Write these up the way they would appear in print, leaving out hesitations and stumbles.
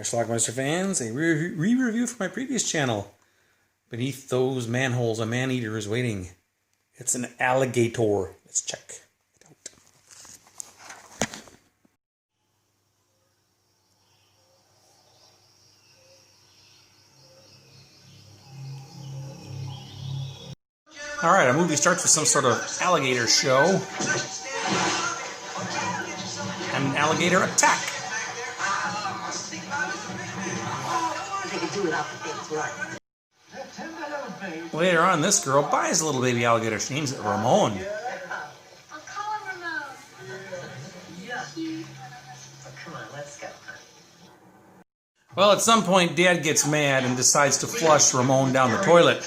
Schlockmeister fans, a re-review from my previous channel. Beneath those manholes, a man-eater is waiting. It's an alligator. Let's check it out. Alright, a movie starts with some sort of alligator show. And an alligator attack. Later on, this girl buys a little baby alligator. She names it Ramon. I'll call him Ramon. Cute. Come on, let's go. Well, at some point, Dad gets mad and decides to flush Ramon down the toilet.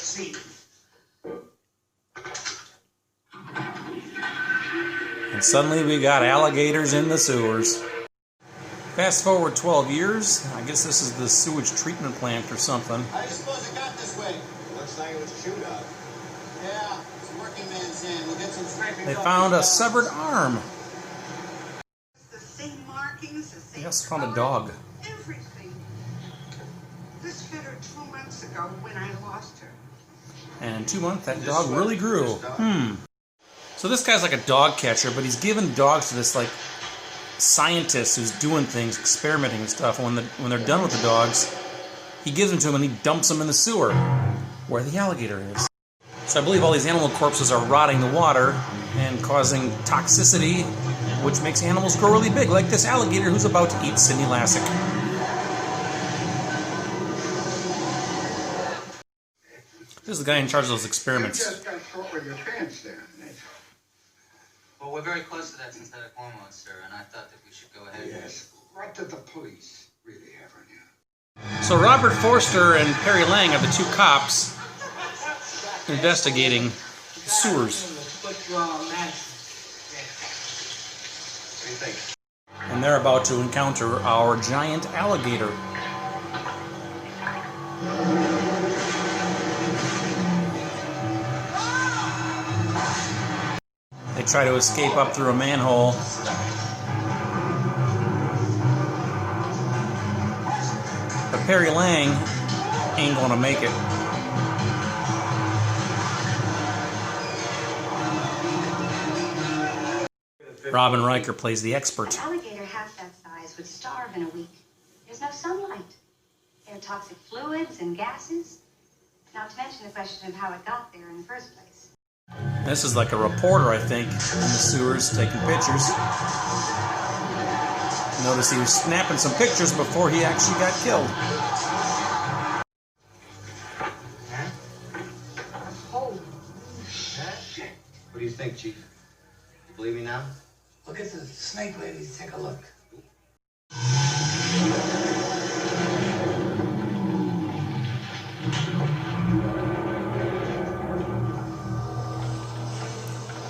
And suddenly we got alligators in the sewers. Fast forward 12 years. I guess this is the sewage treatment plant or something. I suppose it got this way. Looks like it was chewed up. Yeah, it's working man's sand. We'll get some scraping. They found a severed arm. The same markings, the same They also found a dog. everything. This fit her 2 months ago when I lost her. And in 2 months, that dog really grew. So this guy's like a dog catcher, but he's giving dogs to this like scientist who's doing things, experimenting and stuff. And when they're done with the dogs, he gives them to him and he dumps them in the sewer where the alligator is. So I believe all these animal corpses are rotting the water and causing toxicity, which makes animals grow really big, like this alligator who's about to eat Sidney Lassick. This is the guy in charge of those experiments. You just got caught with your pants down. Well, we're very close to that synthetic hormone, sir, and I thought that we should go ahead. Yes. What did the police really have on you? So Robert Forster and Perry Lang are the two cops investigating sewers. What do you think? And they're about to encounter our giant alligator. They try to escape up through a manhole. But Perry Lang ain't gonna make it. Robin Riker plays the expert. An alligator half that size would starve in a week. There's no sunlight. There are toxic fluids and gases. Not to mention the question of how it got there in the first place. This is like a reporter, I think, in the sewers taking pictures. Notice he was snapping some pictures before he actually got killed. Holy What do you think, Chief? You believe me now? Look at the snake ladies. Take a look.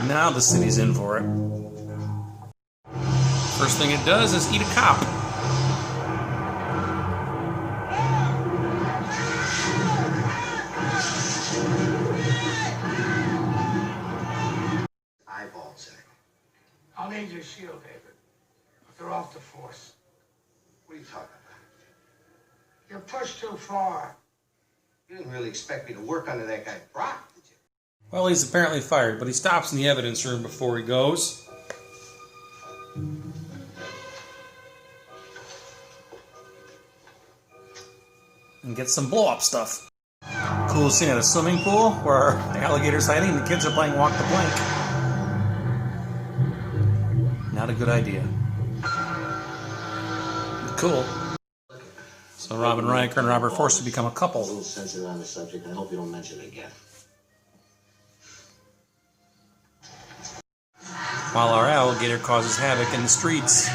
Now the city's in for it. First thing it does is eat a cop. Eyeballs. I'll need your shield, David. They're off the force. What are you talking about? You're pushed too far. You didn't really expect me to work under that guy Brock, did you? Well, he's apparently fired, but he stops in the evidence room before he goes. And gets some blow-up stuff. Cool scene at a swimming pool where the alligator's hiding and the kids are playing walk the plank. Not a good idea. But cool. So Robin Riker and Robert Forster become a couple. A little sensitive on the subject, and I hope you don't mention it again. While our alligator causes havoc in the streets.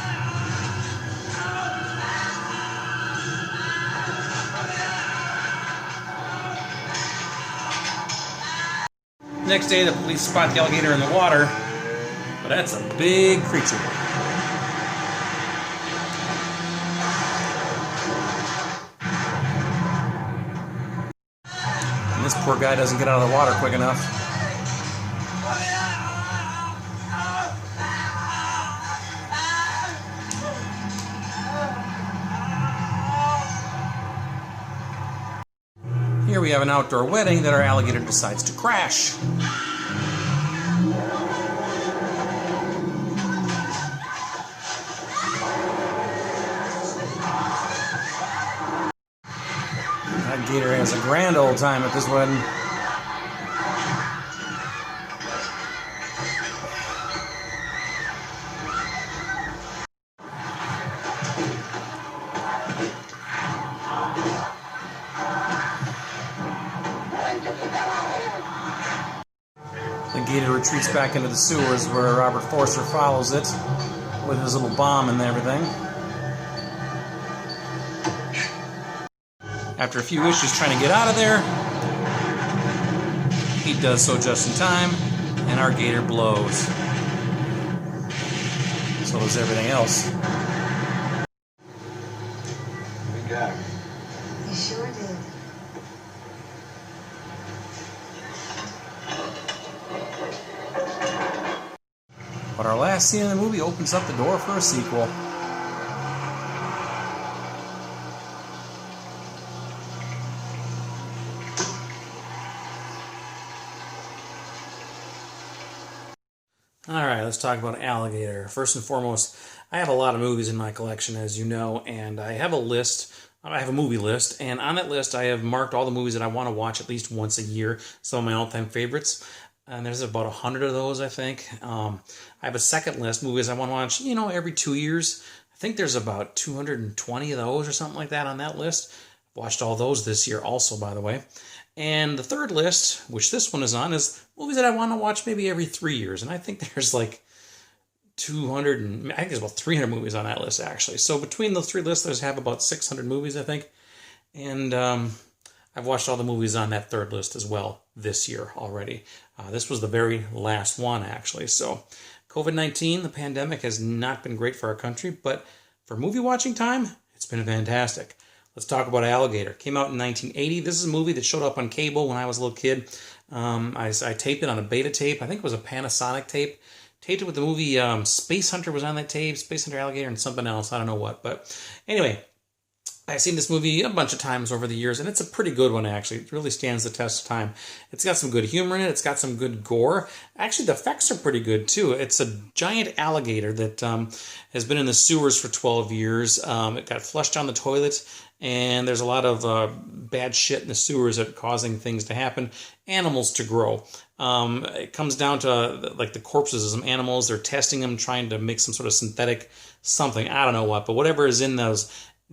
Next day, the police spot the alligator in the water, but that's a big creature. And this poor guy doesn't get out of the water quick enough. we have an outdoor wedding that our alligator decides to crash. That gator has a grand old time at this wedding. The gator retreats back into the sewers where Robert Forster follows it with his little bomb and everything. After a few issues trying to get out of there, he does so just in time, and our gator blows. So does everything else. We got him. You sure did. But our last scene in the movie opens up the door for a sequel. Alright, let's talk about Alligator. First and foremost, I have a lot of movies in my collection, as you know, and I have a list. I have a movie list, and on that list I have marked all the movies that I want to watch at least once a year, some of my all-time favorites. And there's about 100 of those, I think. I have a second list, movies I want to watch, every 2 years. I think there's about 220 of those or something like that on that list. I've watched all those this year also, by the way. And the third list, which this one is on, is movies that I want to watch maybe every 3 years. And I think there's like 200, I think there's about 300 movies on that list, actually. So between those three lists, there's have about 600 movies, I think. And I've watched all the movies on that third list as well this year already. This was the very last one, actually. So COVID-19, the pandemic, has not been great for our country, but for movie watching time, it's been fantastic. Let's talk about Alligator. Came out in 1980. This is a movie that showed up on cable when I was a little kid. I taped it on a beta tape. I think it was a Panasonic tape. Taped it with the movie Space Hunter was on that tape. Space Hunter, Alligator, and something else. I don't know what. But anyway, I've seen this movie a bunch of times over the years, and it's a pretty good one, actually. It really stands the test of time. It's got some good humor in it. It's got some good gore. Actually, the effects are pretty good, too. It's a giant alligator that has been in the sewers for 12 years. It got flushed down the toilet, and there's a lot of bad shit in the sewers that are causing things to happen, animals to grow. It comes down to like the corpses of some animals. They're testing them, trying to make some sort of synthetic something. I don't know what, but whatever is in those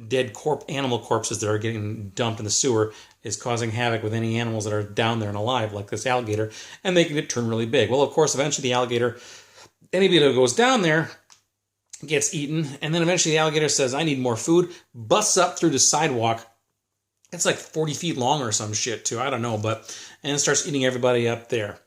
dead animal corpses that are getting dumped in the sewer is causing havoc with any animals that are down there and alive, like this alligator, and making it turn really big. Well, of course, eventually the alligator, anybody that goes down there gets eaten, and then eventually the alligator says, I need more food, busts up through the sidewalk. It's like 40 feet long or some shit, too. I don't know, and it starts eating everybody up there.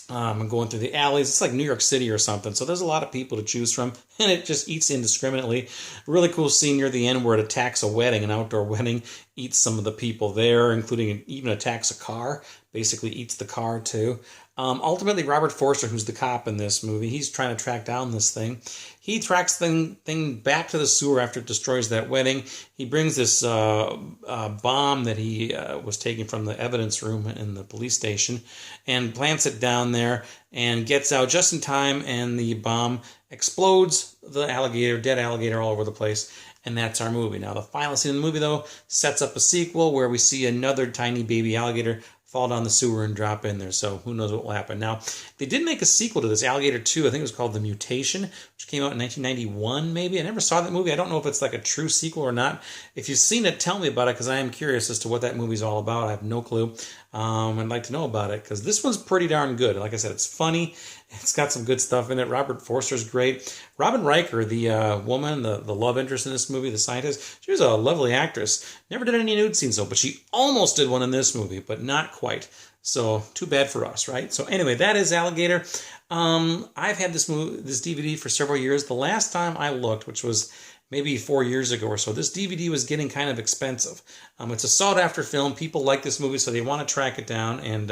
And going through the alleys. It's like New York City or something. So there's a lot of people to choose from, and it just eats indiscriminately. Really cool scene near the end where it attacks a wedding, an outdoor wedding, eats some of the people there, including even attacks a car. Basically eats the car too. Ultimately, Robert Forster, who's the cop in this movie, he's trying to track down this thing. He tracks the thing back to the sewer after it destroys that wedding. He brings this bomb that he was taking from the evidence room in the police station and plants it down there and gets out just in time, and the bomb explodes the alligator, dead alligator all over the place. And that's our movie. Now, the final scene in the movie, though, sets up a sequel where we see another tiny baby alligator fall down the sewer and drop in there. So who knows what will happen. Now, they did make a sequel to this, Alligator 2. I think it was called The Mutation, which came out in 1991, maybe. I never saw that movie. I don't know if it's like a true sequel or not. If you've seen it, tell me about it, because I am curious as to what that movie's all about. I have no clue. I'd like to know about it, because this one's pretty darn good. Like I said, it's funny. It's got some good stuff in it. Robert Forster's great. Robin Riker, the woman, the love interest in this movie, the scientist, she was a lovely actress. Never did any nude scenes, though, but she almost did one in this movie, but not quite. So, too bad for us, right? So, anyway, that is Alligator. I've had this DVD for several years. The last time I looked, which was maybe 4 years ago or so, this DVD was getting kind of expensive. It's a sought-after film. People like this movie, so they want to track it down. And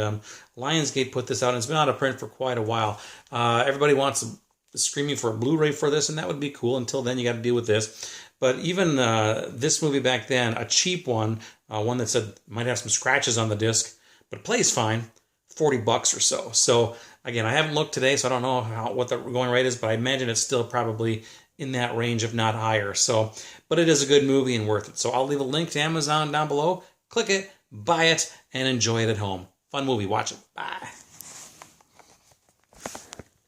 Lionsgate put this out, and it's been out of print for quite a while. Everybody wants screaming for a Blu-ray for this, and that would be cool. Until then, you got to deal with this. But even this movie back then, a cheap one, One that said might have some scratches on the disc, but it plays fine, $40 or so. So again, I haven't looked today, so I don't know what the going rate is, but I imagine it's still probably in that range, if not higher. So, but it is a good movie and worth it. So I'll leave a link to Amazon down below. Click it, buy it, and enjoy it at home. Fun movie. Watch it. Bye.